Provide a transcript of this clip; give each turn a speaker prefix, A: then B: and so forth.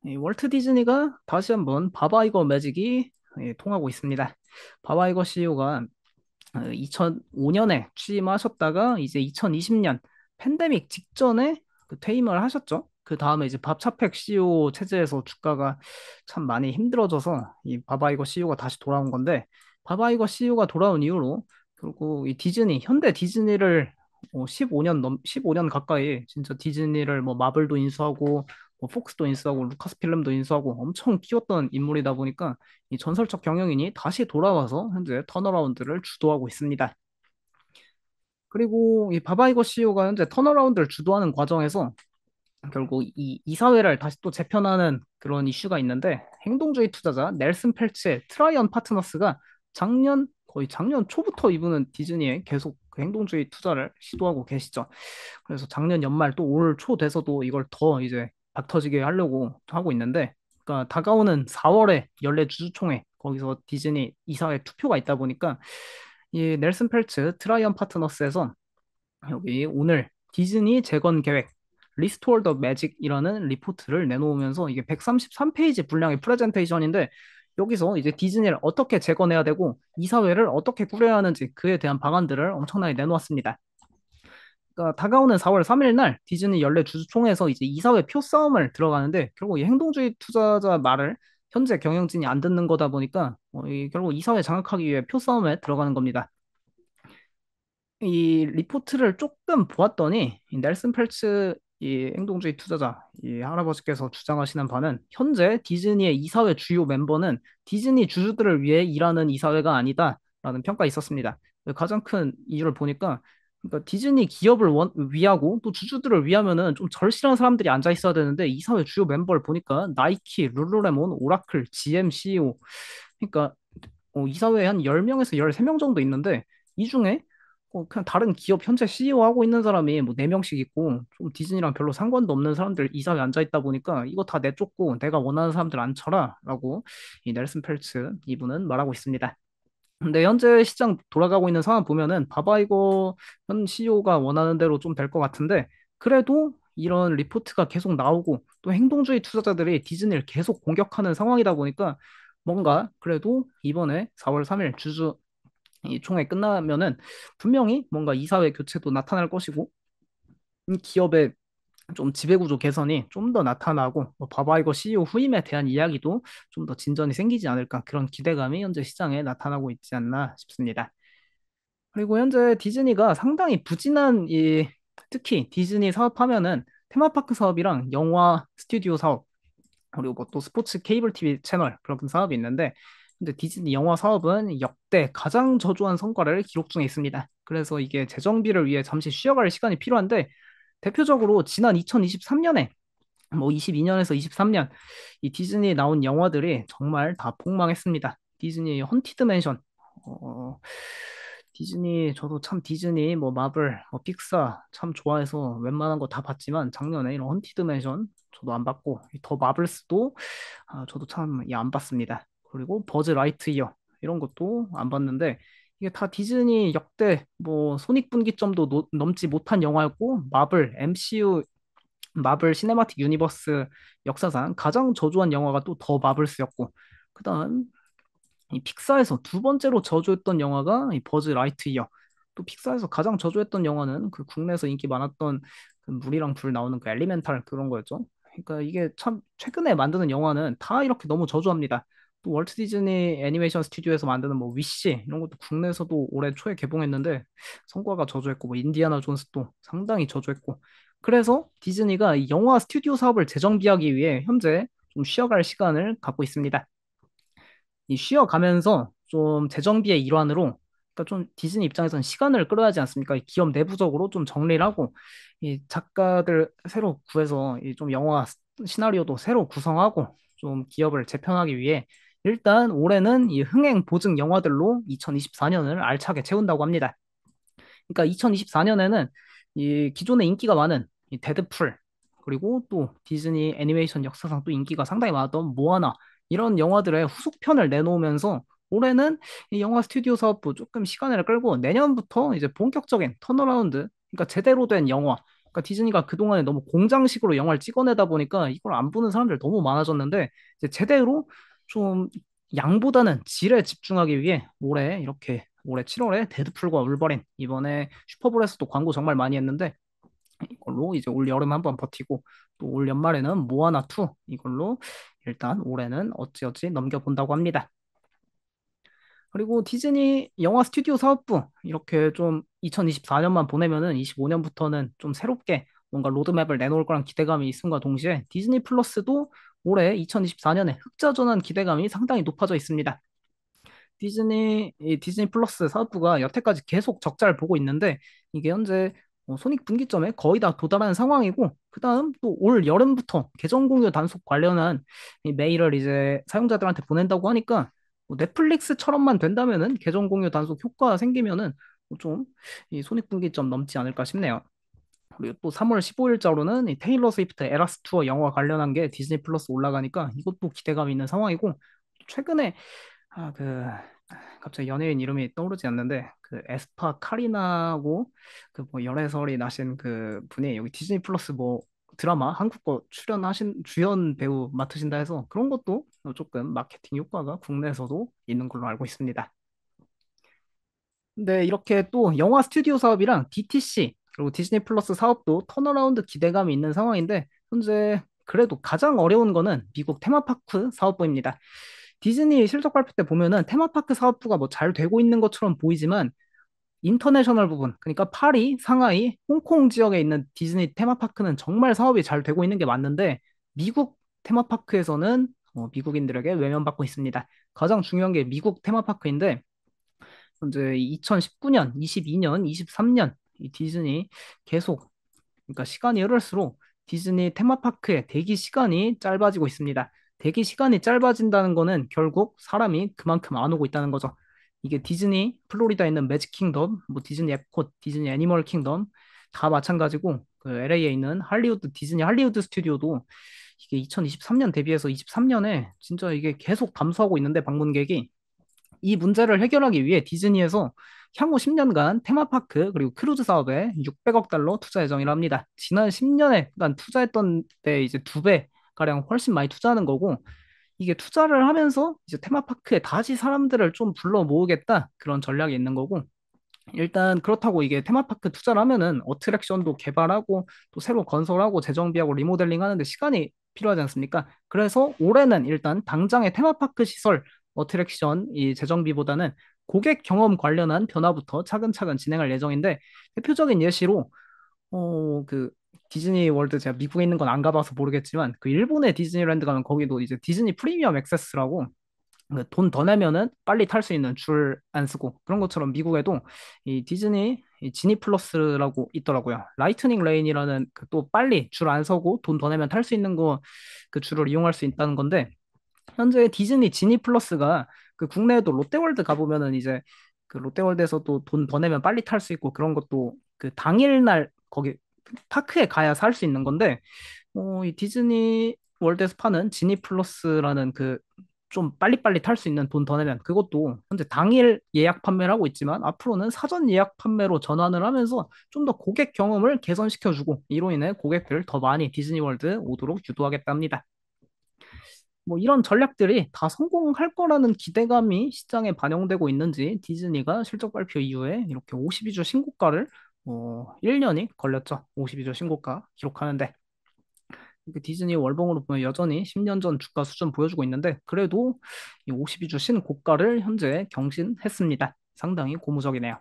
A: 이 월트 디즈니가 다시 한번 바바 이거 매직이 통하고 있습니다. 바바 이거 CEO가 2005년에 취임하셨다가 이제 2020년 팬데믹 직전에 퇴임을 하셨죠. 그 다음에 이제 밥 차팩 CEO 체제에서 주가가 참 많이 힘들어져서 이 바바 이거 CEO가 다시 돌아온 건데, 바바 이거 CEO가 돌아온 이후로 그리고 이 디즈니 현대 디즈니를 15년 가까이 진짜 디즈니를 뭐 마블도 인수하고 뭐 폭스도 인수하고 루카스 필름도 인수하고 엄청 키웠던 인물이다 보니까 이 전설적 경영인이 다시 돌아와서 현재 턴어라운드를 주도하고 있습니다. 그리고 이 바바이거 CEO가 현재 턴어라운드를 주도하는 과정에서 결국 이 이사회를 다시 또 재편하는 그런 이슈가 있는데, 행동주의 투자자 넬슨 펠츠의 트라이언 파트너스가 거의 작년 초부터 이분은 디즈니에 계속 그 행동주의 투자를 시도하고 계시죠. 그래서 작년 연말 또 올 초 돼서도 이걸 더 이제 박터지게 하려고 하고 있는데, 그러니까 다가오는 4월에 연례 주주총회 거기서 디즈니 이사회 투표가 있다 보니까 이 넬슨 펠츠 트라이언 파트너스에서 여기 오늘 디즈니 재건 계획 리스토어 더 매직이라는 리포트를 내놓으면서, 이게 133페이지 분량의 프레젠테이션인데 여기서 이제 디즈니를 어떻게 재건해야 되고 이사회를 어떻게 꾸려야 하는지 그에 대한 방안들을 엄청나게 내놓았습니다. 그러니까 다가오는 4월 3일 날 디즈니 연례 주주총회에서 이제 이사회 표 싸움을 들어가는데, 결국 이 행동주의 투자자 말을 현재 경영진이 안 듣는 거다 보니까 결국 이사회 장악하기 위해 표 싸움에 들어가는 겁니다. 이 리포트를 조금 보았더니 이 넬슨 펠츠 이 행동주의 투자자 이 할아버지께서 주장하시는 바는 현재 디즈니의 이사회 주요 멤버는 디즈니 주주들을 위해 일하는 이사회가 아니다라는 평가 있었습니다. 가장 큰 이유를 보니까, 그러니까 디즈니 기업을 위하고 또 주주들을 위하면은 좀 절실한 사람들이 앉아 있어야 되는데, 이사회 주요 멤버를 보니까 나이키, 룰루레몬, 오라클, GM CEO, 그러니까 이사회에 한 10명에서 13명 정도 있는데 이 중에 그냥 다른 기업 현재 CEO 하고 있는 사람이 뭐 4명씩 있고, 좀 디즈니랑 별로 상관도 없는 사람들 이사회에 앉아 있다 보니까 이거 다 내쫓고 내가 원하는 사람들 앉혀라 라고 이 넬슨 펠츠 이분은 말하고 있습니다. 근데 현재 시장 돌아가고 있는 상황 보면은 바바이거 현 CEO가 원하는 대로 좀 될 것 같은데, 그래도 이런 리포트가 계속 나오고 또 행동주의 투자자들이 디즈니를 계속 공격하는 상황이다 보니까 뭔가 그래도 이번에 4월 3일 주주 이 총회 끝나면은 분명히 뭔가 이사회 교체도 나타날 것이고, 이 기업의 좀 지배구조 개선이 좀 더 나타나고 뭐 바바이거 CEO 후임에 대한 이야기도 좀 더 진전이 생기지 않을까, 그런 기대감이 현재 시장에 나타나고 있지 않나 싶습니다. 그리고 현재 디즈니가 상당히 부진한 특히 디즈니 사업하면은 테마파크 사업이랑 영화 스튜디오 사업, 그리고 뭐 또 스포츠 케이블 TV 채널 그런 사업이 있는데, 근데 디즈니 영화 사업은 역대 가장 저조한 성과를 기록 중에 있습니다. 그래서 이게 재정비를 위해 잠시 쉬어갈 시간이 필요한데, 대표적으로 지난 2023년에 뭐 22년에서 23년 이 디즈니 나온 영화들이 정말 다 폭망했습니다. 디즈니 헌티드 맨션, 어, 디즈니 저도 참 디즈니 뭐 마블 뭐 픽사 참 좋아해서 웬만한 거 다 봤지만 작년에 이런 헌티드 맨션 저도 안 봤고, 이더 마블스도 저도 참 안 봤습니다. 그리고 버즈 라이트이어 이런 것도 안 봤는데, 이게 다 디즈니 역대 뭐 손익분기점도 넘지 못한 영화였고, 마블 MCU 마블 시네마틱 유니버스 역사상 가장 저조한 영화가 또 더 마블스였고, 그다음 이 픽사에서 두 번째로 저조했던 영화가 이 버즈 라이트이어. 또 픽사에서 가장 저조했던 영화는 그 국내에서 인기 많았던 그 물이랑 불 나오는 그 엘리멘탈 그런 거였죠. 그러니까 이게 참 최근에 만드는 영화는 다 이렇게 너무 저조합니다. 또 월트 디즈니 애니메이션 스튜디오에서 만드는 뭐 위시 이런 것도 국내에서도 올해 초에 개봉했는데 성과가 저조했고, 뭐 인디아나 존스도 상당히 저조했고, 그래서 디즈니가 이 영화 스튜디오 사업을 재정비하기 위해 현재 좀 쉬어갈 시간을 갖고 있습니다. 이 쉬어가면서 좀 재정비의 일환으로, 그러니까 좀 디즈니 입장에서는 시간을 끌어야 하지 않습니까? 이 기업 내부적으로 좀 정리를 하고 이 작가들 새로 구해서 이 좀 영화 시나리오도 새로 구성하고 좀 기업을 재편하기 위해 일단 올해는 이 흥행 보증 영화들로 2024년을 알차게 채운다고 합니다. 그러니까 2024년에는 이 기존에 인기가 많은 이 데드풀, 그리고 또 디즈니 애니메이션 역사상 또 인기가 상당히 많았던 모아나 이런 영화들의 후속편을 내놓으면서 올해는 이 영화 스튜디오 사업부 조금 시간을 끌고 내년부터 이제 본격적인 턴어라운드, 그러니까 제대로 된 영화 그러니까 디즈니가 그동안에 너무 공장식으로 영화를 찍어내다 보니까 이걸 안 보는 사람들 너무 많아졌는데 이제 제대로 좀 양보다는 질에 집중하기 위해 올해 7월에 데드풀과 울버린 이번에 슈퍼볼에서도 광고 정말 많이 했는데 이걸로 이제 올 여름 한번 버티고 또 올 연말에는 모아나 2 이걸로 일단 올해는 어찌어찌 넘겨본다고 합니다. 그리고 디즈니 영화 스튜디오 사업부 이렇게 좀 2024년만 보내면은 25년부터는 좀 새롭게 뭔가 로드맵을 내놓을 거란 기대감이 있음과 동시에 디즈니 플러스도 올해 2024년에 흑자 전환 기대감이 상당히 높아져 있습니다. 이 디즈니 플러스 사업부가 여태까지 계속 적자를 보고 있는데 이게 현재 손익분기점에 거의 다 도달하는 상황이고 그다음 또 올 여름부터 계정 공유 단속 관련한 이 메일을 이제 사용자들한테 보낸다고 하니까 뭐 넷플릭스처럼만 된다면은 계정 공유 단속 효과가 생기면은 좀이 손익분기점 넘지 않을까 싶네요. 그리고 또 3월 15일자로는 이 테일러 스위프트 에라스 투어 영화 관련한 게 디즈니 플러스 올라가니까 이것도 기대감이 있는 상황이고 최근에 그 갑자기 연예인 이름이 떠오르지 않는데 그 에스파 카리나고 그 뭐 열애설이 나신 그 분이 여기 디즈니 플러스 뭐 드라마 한국 거 출연하신 주연 배우 맡으신다 해서 그런 것도 조금 마케팅 효과가 국내에서도 있는 걸로 알고 있습니다. 근데 이렇게 또 영화 스튜디오 사업이랑 DTC 그리고 디즈니 플러스 사업도 턴어라운드 기대감이 있는 상황인데 현재 그래도 가장 어려운 거는 미국 테마파크 사업부입니다. 디즈니 실적 발표 때 보면은 테마파크 사업부가 뭐 잘 되고 있는 것처럼 보이지만 인터내셔널 부분, 그러니까 파리, 상하이, 홍콩 지역에 있는 디즈니 테마파크는 정말 사업이 잘 되고 있는 게 맞는데 미국 테마파크에서는 미국인들에게 외면받고 있습니다. 가장 중요한 게 미국 테마파크인데 현재 2019년, 22년, 23년 이 디즈니 계속 그러니까 시간이 흐를수록 디즈니 테마파크의 대기 시간이 짧아지고 있습니다. 대기 시간이 짧아진다는 거는 결국 사람이 그만큼 안 오고 있다는 거죠. 이게 디즈니 플로리다에 있는 매직 킹덤, 뭐 디즈니 epcot, 디즈니 애니멀 킹덤 다 마찬가지고 그 LA에 있는 할리우드 디즈니 할리우드 스튜디오도 이게 2023년 대비해서 23년에 진짜 이게 계속 감소하고 있는데 방문객이 이 문제를 해결하기 위해 디즈니에서 향후 10년간 테마파크 그리고 크루즈 사업에 600억 달러 투자 예정이랍니다. 지난 10년에 난 투자했던 때 이제 2배 가량 훨씬 많이 투자하는 거고 이게 투자를 하면서 이제 테마파크에 다시 사람들을 좀 불러 모으겠다 그런 전략이 있는 거고 일단 그렇다고 이게 테마파크 투자를 하면은 어트랙션도 개발하고 또 새로 건설하고 재정비하고 리모델링 하는데 시간이 필요하지 않습니까? 그래서 올해는 일단 당장의 테마파크 시설 어트랙션 이 재정비보다는 고객 경험 관련한 변화부터 차근차근 진행할 예정인데 대표적인 예시로 그 디즈니 월드 제가 미국에 있는 건 안 가봐서 모르겠지만 그 일본의 디즈니랜드 가면 거기도 이제 디즈니 프리미엄 액세스라고 돈 더 내면은 빨리 탈 수 있는 줄 안 쓰고 그런 것처럼 미국에도 이 디즈니 이 지니 플러스라고 있더라고요. 라이트닝 레인이라는 그 또 빨리 줄 안 서고 돈 더 내면 탈 수 있는 거 그 줄을 이용할 수 있다는 건데 현재 디즈니 지니 플러스가 그 국내에도 롯데월드 가보면은 이제 그 롯데월드에서도 돈 더 내면 빨리 탈 수 있고 그런 것도 그 당일날 거기 파크에 가야 살 수 있는 건데 이 디즈니 월드에서 파는 지니 플러스라는 그 좀 빨리빨리 탈 수 있는 돈 더 내면 그것도 현재 당일 예약 판매를 하고 있지만 앞으로는 사전 예약 판매로 전환을 하면서 좀 더 고객 경험을 개선시켜주고 이로 인해 고객들을 더 많이 디즈니 월드 오도록 유도하겠다 합니다. 뭐 이런 전략들이 다 성공할 거라는 기대감이 시장에 반영되고 있는지 디즈니가 실적 발표 이후에 이렇게 52주 신고가를 1년이 걸렸죠. 52주 신고가 기록하는데 그 디즈니 월봉으로 보면 여전히 10년 전 주가 수준 보여주고 있는데 그래도 이 52주 신고가를 현재 경신했습니다. 상당히 고무적이네요.